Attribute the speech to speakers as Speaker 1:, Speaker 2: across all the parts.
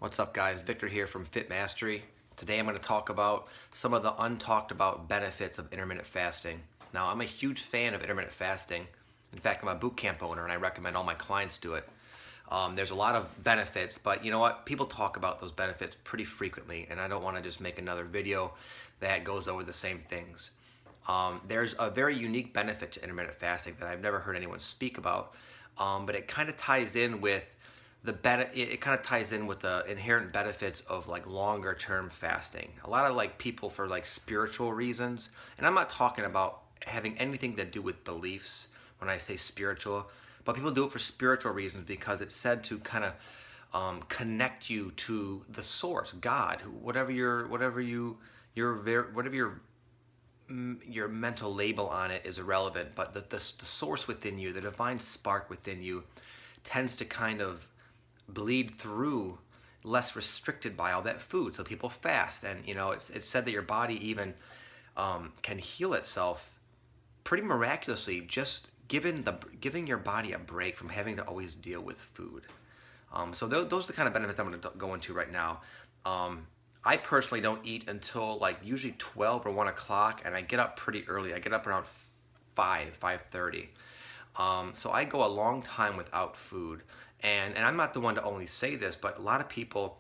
Speaker 1: What's up, guys? Victor here from Fit Mastery. Today I'm going to talk about some of the untalked about benefits of intermittent fasting. Now, I'm a huge fan of intermittent fasting. In fact, I'm a boot camp owner and I recommend all my clients do it. There's a lot of benefits, but you know what? People talk about those benefits pretty frequently, and I don't want to just make another video that goes over the same things. There's a very unique benefit to intermittent fasting that I've never heard anyone speak about, but it kind of ties in with it kind of ties in with the inherent benefits of like longer term fasting. A lot of like people for like spiritual reasons, and I'm not talking about having anything to do with beliefs when I say spiritual, but people do it for spiritual reasons because it's said to kind of connect you to the source, God, whatever your mental label on it is irrelevant, but the source within you, the divine spark within you, tends to kind of bleed through, less restricted by all that food. So people fast, and you know it's said that your body even can heal itself pretty miraculously just giving your body a break from having to always deal with food. So those are the kind of benefits I'm going to go into right now. I personally don't eat until like usually 12 or 1 o'clock, and I get up pretty early. I get up around 5:30. So I go a long time without food. And I'm not the one to only say this, but a lot of people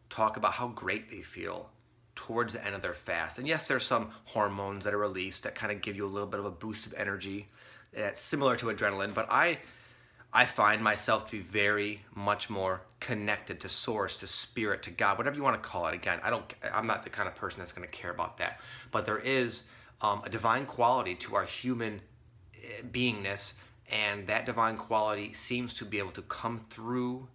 Speaker 1: talk about how great they feel towards the end of their fast. And yes, there's some hormones that are released that kind of give you a little bit of a boost of energy that's similar to adrenaline, but I find myself to be very much more connected to source, to spirit, to God, whatever you want to call it. Again, I'm not the kind of person that's going to care about that. But there is a divine quality to our human beingness, and that divine quality seems to be able to come through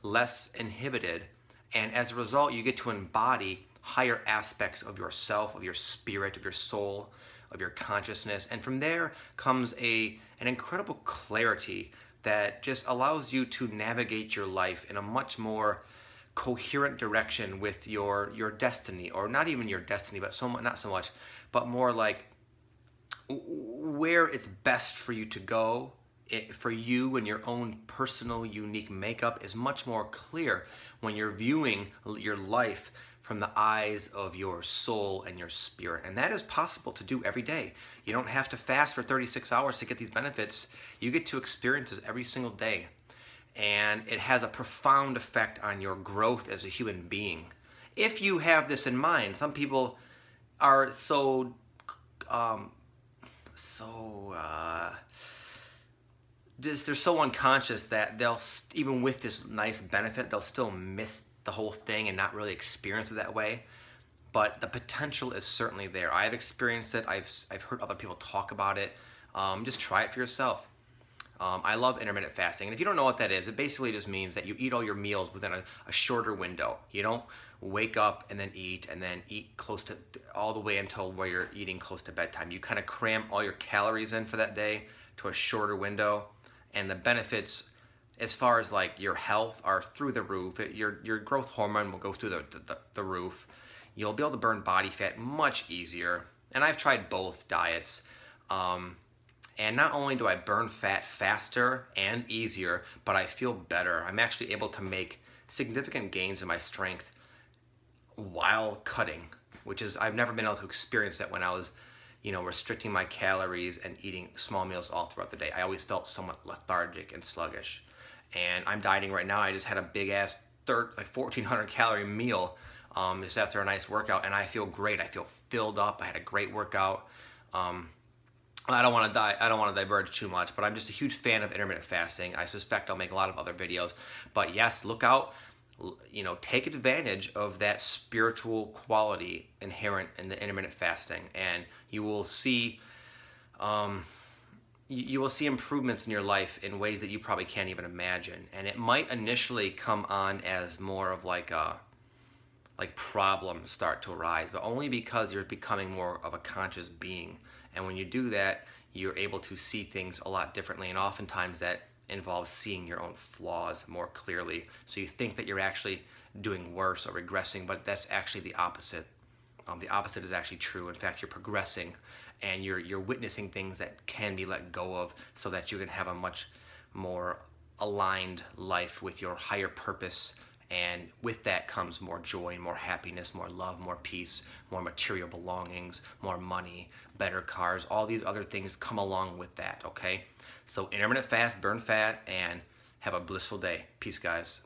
Speaker 1: less inhibited, and as a result you get to embody higher aspects of yourself, of your spirit, of your soul, of your consciousness, and from there comes an incredible clarity that just allows you to navigate your life in a much more coherent direction with your destiny, or not even your destiny, but not so much, but more like where it's best for you to go. For you and your own personal unique makeup is much more clear when you're viewing your life from the eyes of your soul and your spirit. And that is possible to do every day. You don't have to fast for 36 hours to get these benefits. You get to experience this every single day. And it has a profound effect on your growth as a human being. If you have this in mind, some people are they're so unconscious that they'll, even with this nice benefit, they'll still miss the whole thing and not really experience it that way. But the potential is certainly there. I've experienced it. I've heard other people talk about it. Just try it for yourself. I love intermittent fasting, and if you don't know what that is, it basically just means that you eat all your meals within a shorter window. You don't wake up and then eat close to all the way until where you're eating close to bedtime. You kind of cram all your calories in for that day to a shorter window, and the benefits as far as like your health are through the roof. Your growth hormone will go through the roof. You'll be able to burn body fat much easier, and I've tried both diets. And not only do I burn fat faster and easier, but I feel better. I'm actually able to make significant gains in my strength while cutting, which is, I've never been able to experience that when I was, restricting my calories and eating small meals all throughout the day. I always felt somewhat lethargic and sluggish. And I'm dieting right now. I just had a big ass 1,400 calorie meal just after a nice workout, and I feel great. I feel filled up. I had a great workout. I don't want to diverge too much, but I'm just a huge fan of intermittent fasting. I suspect I'll make a lot of other videos. But yes, look out, take advantage of that spiritual quality inherent in the intermittent fasting, and you will see improvements in your life in ways that you probably can't even imagine. And it might initially come on as more of like problems start to arise, but only because you're becoming more of a conscious being. And when you do that, you're able to see things a lot differently, and oftentimes that involves seeing your own flaws more clearly. So you think that you're actually doing worse or regressing, but that's actually the opposite. The opposite is actually true. In fact, you're progressing, and you're witnessing things that can be let go of, so that you can have a much more aligned life with your higher purpose And with that comes more joy, more happiness, more love, more peace, more material belongings, more money, better cars. All these other things come along with that, okay? So intermittent fast, burn fat, and have a blissful day. Peace, guys.